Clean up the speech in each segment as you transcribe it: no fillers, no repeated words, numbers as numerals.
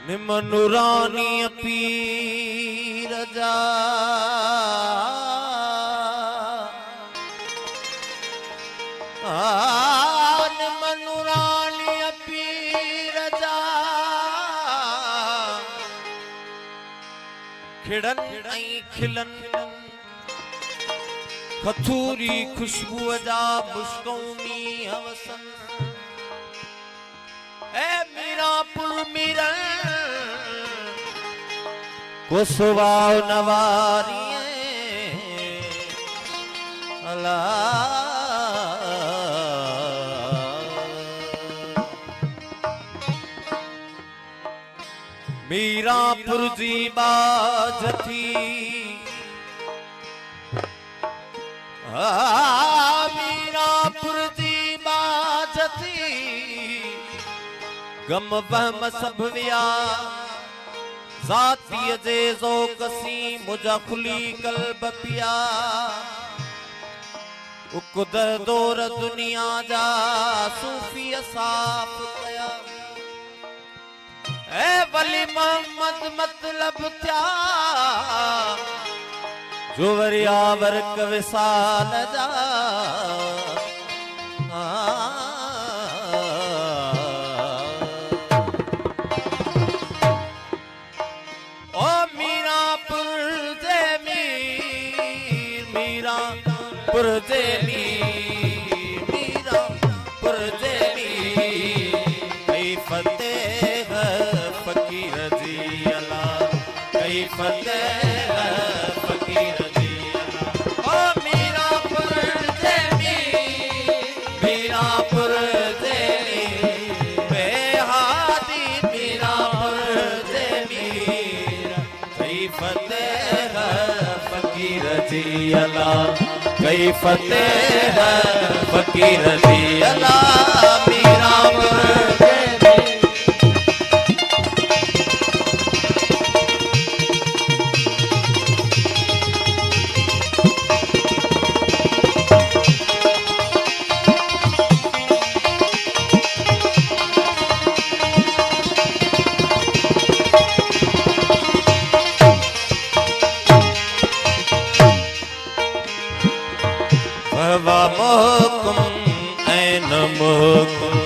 निमनुरानी पीर जा निमनुरानी पीर जा खिड़न ऐं खिलन खथूरी खुशबू जा मुश्कौमी हवसन ए मीरापुर मीरन को सुवाव नवारी अला मीरापुर जी बाज थी मीरापुर जी बाज थी गम बहम सब विया ज़ाती जे ज़ोक़सी मुझा खुली कल्ब पिया उकुदर दौर दुनिया जा सूफी साफ कया ए वली मोहम्मद मतलब क्या जो वरिया वर्क विसाल जा ओ मीरापुर जे मीर मीरापुर जे मीर मीरापुर जे मीर कई फतेह फकीर जी अला कई फतेह फकीर जी अला ओ मीरापुर जे मीर मीरापुर जे मीर बेहादी मीरापुर जे मीर कई फतेह फकीर जी अला कई फतेह फकीर जी अला मीरापुर वहवा महकुम ऐन महकुम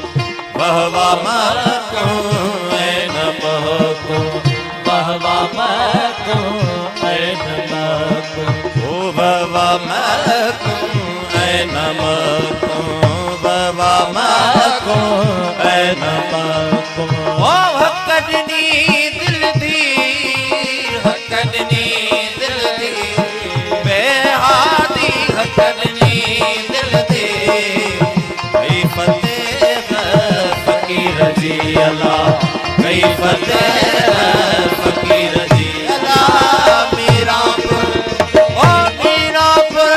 वहवा महकुम ऐन महकुम वहवा महकुम ऐन महकुम ओ वहवा महकुम ऐन महकुम वहवा महकुम ऐन महकुम ओ हकदनी दिल दी हकदनी दिल दी बेहादी हकदनी कई फतेह फकीर जी अला मीरापुर ओ मीरापुर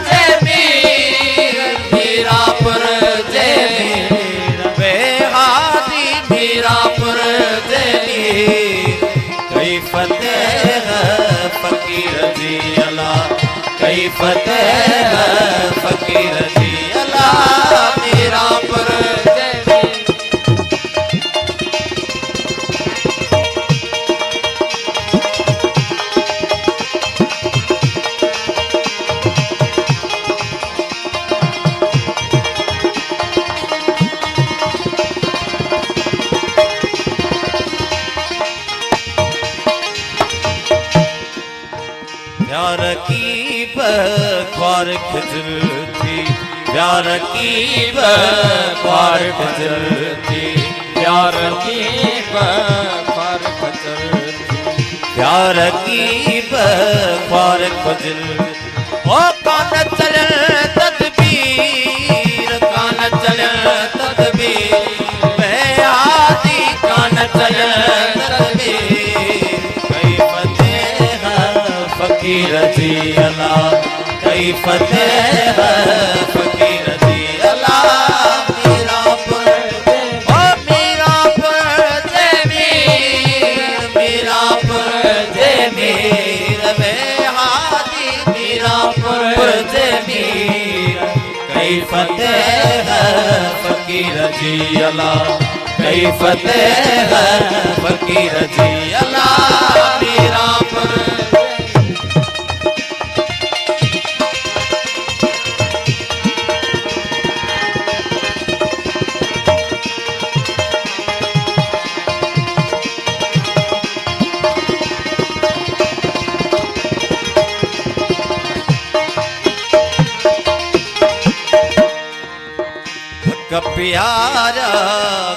जे मीर मीरापुर जे मीर बेहादी मीरापुर जे मीर कई फतेह फकीर जी अला कई फतेह फकीर जी अला मीरापुर प्यार की बख्वार खजल थी प्यार की बख्वार खजल थी प्यार की बख्वार खजल थी प्यार की बख्वार खजल ओ कान चले तदबीर कान चले तदबीर बेहादी कान चले तदबीर फकीर जी अला कई फतेह फकीर जी अला मीरापुर ओ मीरापुर जे मीर मीरापुर जे मीर बेहादी मीरापुर जे मीर कई फतेह फकीर जी अला कई फतेह फकीर फकीर जी अल्लाह मीरापुर प्यारा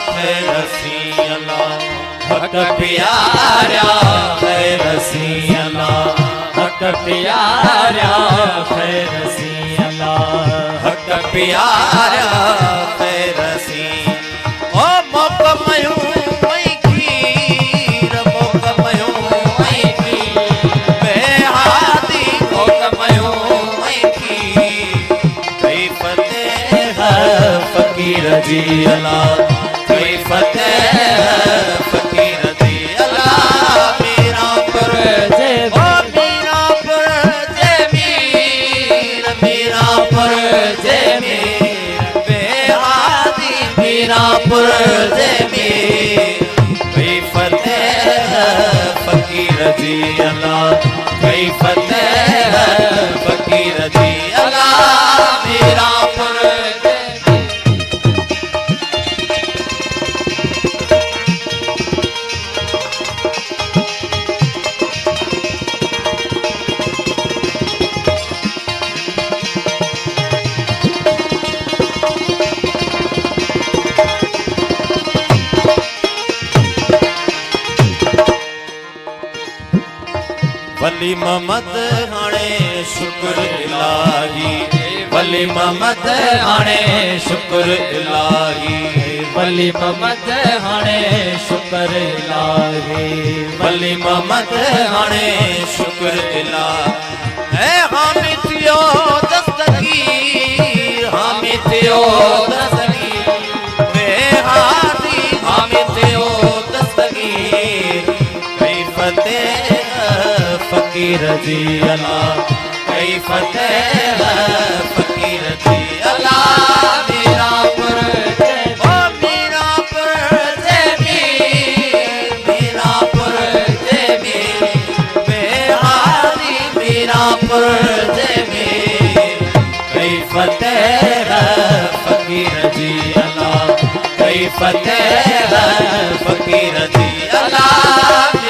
खैर रसीला हक प्यारा खैर रसीला हक प्यारा खैर रसीला हक प्यारा खैर रसी ओ मोकमयो मई खीर मोकमयो मई खीर बेहादी मोकमयो मई खीर कई फतेह फकीर जी अल्लाह कई फतेह फकीर जी अल्लाह मीरापुर जय ओ मीरापुर जय मीर मीरापुर जय मीर बेहादी मीरापुर जय मीर कई फतेह फकीर जी अल्लाह कई फतेह फकीर जी अल्लाह मीरापुर वली मोहम्मद हाणे शुक्र इलाही वली मोहम्मद हाणे शुक्र इलाही वली मोहम्मद हाणे शुक्र इलाही वली मोहम्मद हाणे शुक्र इलाही है हामी थियो दस्तगीर हामी थियो दस्तगीर बेहादी हामी थियो दस्तगीर कई फतेह फकीर जी अल्लाह कई फतेह फकीर जी अल्लाह मीरापुर ओ मीरापुर जय मीर मीरापुर जय मीर बेहादी मीरापुर जय मीर कई फतेह फकीर जी अल्लाह कई फतेह फकीर जी अल्लाह